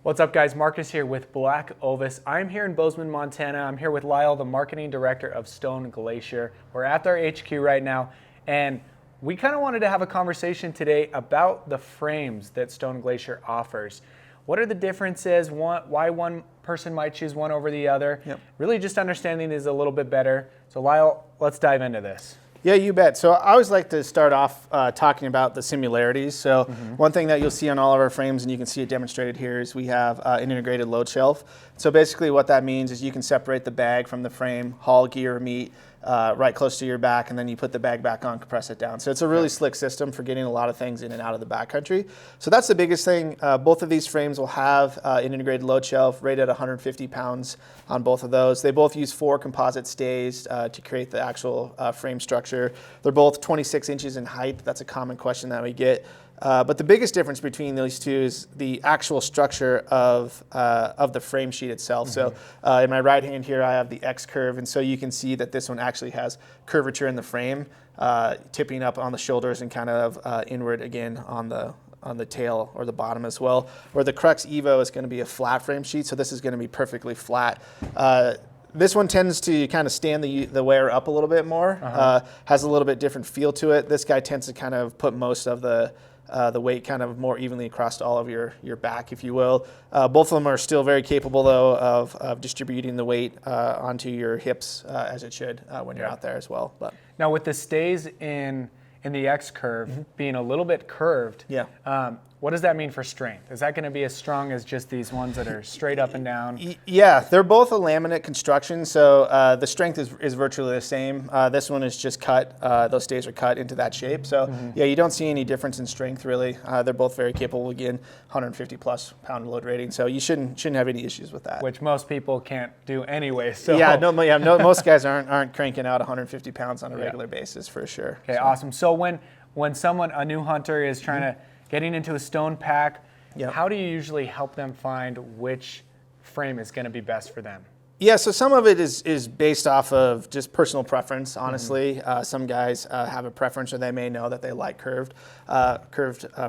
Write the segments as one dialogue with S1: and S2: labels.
S1: What's up, guys? Marcus here with BlackOvis. I'm here in Bozeman, Montana. I'm here with Lyle, the marketing director of Stone Glacier. We're at their HQ right now, and we kind of wanted to have a conversation today about the frames that Stone Glacier offers. What are the differences? Why one person might choose one over the other?
S2: Yep.
S1: Really just understanding these a little bit better. So Lyle, let's dive into this.
S2: Yeah, you bet. So I always like to start off talking about the similarities. So one thing that you'll see on all of our frames, and you can see it demonstrated here, is we have an integrated load shelf. So basically what that means is you can separate the bag from the frame, haul gear or meat right close to your back, and then you put the bag back on, compress it down. So it's a really slick system for getting a lot of things in and out of the backcountry. So that's the biggest thing. Both of these frames will have an integrated load shelf rated at 150 pounds on both of those. They both use 4 composite stays to create the actual frame structure. They're both 26 inches in height. That's a common question that we get. But the biggest difference between these two is the actual structure of the frame sheet itself. So in my right hand here, I have the Xcurve, and so you can see that this one actually has curvature in the frame, tipping up on the shoulders and kind of inward again on the tail or the bottom as well. Where the Krux Evo is going to be a flat frame sheet, so this is going to be perfectly flat. This one tends to kind of stand the wear up a little bit more, has a little bit different feel to it. This guy tends to kind of put most of the weight kind of more evenly across all of your back, if you will. Both of them are still very capable, though, of distributing the weight onto your hips as it should when you're out there as well. But
S1: now with the stays in the Xcurve being a little bit curved, what does that mean for strength? Is that going to be as strong as just these ones that are straight up and down?
S2: Yeah, they're both a laminate construction, so the strength is virtually the same. This one is just cut. Those stays are cut into that shape. So yeah, you don't see any difference in strength really. They're both very capable. Again, 150 plus pound load rating, so you shouldn't have any issues with that.
S1: Which most people can't do anyway. So
S2: most guys aren't cranking out 150 pounds on a regular basis for sure.
S1: Okay, awesome. So when someone, a new hunter, is trying to getting into a stone pack, how do you usually help them find which frame is going to be best for them?
S2: Yeah, so some of it is based off of just personal preference, honestly. Some guys have a preference, or they may know that they like curved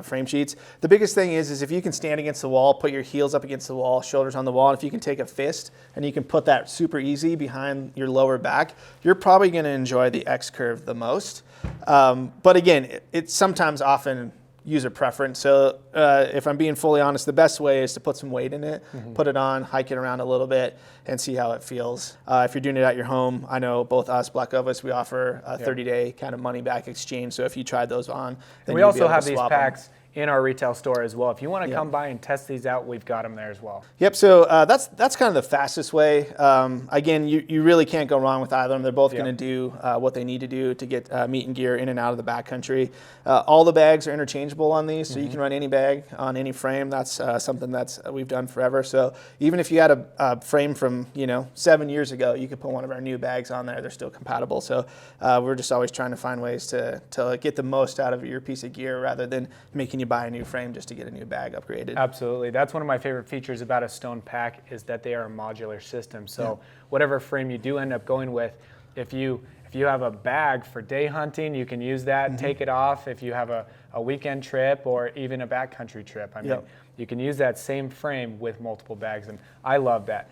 S2: frame sheets. The biggest thing is if you can stand against the wall, put your heels up against the wall, shoulders on the wall, and if you can take a fist and you can put that super easy behind your lower back, you're probably going to enjoy the Xcurve the most. But again, it's sometimes often user preference. So if I'm being fully honest, the best way is to put some weight in it, put it on, hike it around a little bit, and see how it feels. If you're doing it at your home, I know both us, BlackOvis, we offer a 30-day kind of money-back exchange. So if you tried those on, then
S1: we also have these packs in our retail store as well. If you want to come by and test these out, we've got them there as well.
S2: Yep, so that's kind of the fastest way. Again, you really can't go wrong with either of them. They're both going to do what they need to do to get meat and gear in and out of the backcountry. All the bags are interchangeable on these, so you can run any bag on any frame. That's something that's we've done forever. So even if you had a frame from 7 years ago, you could put one of our new bags on there. They're still compatible. So we're just always trying to find ways to get the most out of your piece of gear rather than making you buy a new frame just to get a new bag upgraded.
S1: Absolutely. That's one of my favorite features about a stone pack is that they are a modular system. So whatever frame you do end up going with, if you have a bag for day hunting, you can use that, take it off. If you have a weekend trip or even a backcountry trip, I mean, you can use that same frame with multiple bags, and I love that.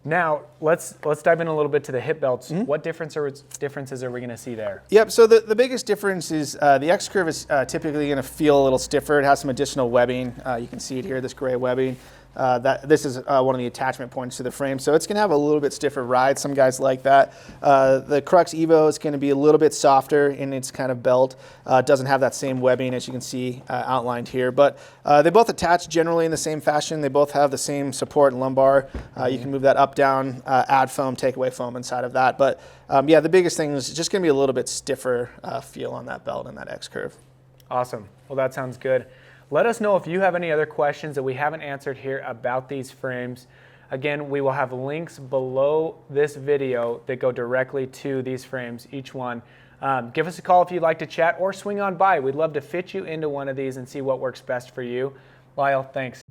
S1: Now, let's dive in a little bit to the hip belts. What differences are we going to see there?
S2: Yep, so the biggest difference is the Xcurve is typically going to feel a little stiffer. It has some additional webbing. You can see it here, this gray webbing. This is one of the attachment points to the frame, so it's going to have a little bit stiffer ride. Some guys like that. The Krux Evo is going to be a little bit softer in its kind of belt. It doesn't have that same webbing as you can see outlined here, but they both attach generally in the same fashion. They both have the same support and lumbar. You can move that up, down, add foam, take away foam inside of that. But yeah, the biggest thing is just going to be a little bit stiffer feel on that belt and that Xcurve.
S1: Awesome. Well, that sounds good. Let us know if you have any other questions that we haven't answered here about these frames. Again, we will have links below this video that go directly to these frames, each one. Give us a call if you'd like to chat or swing on by. We'd love to fit you into one of these and see what works best for you. Lyle, thanks.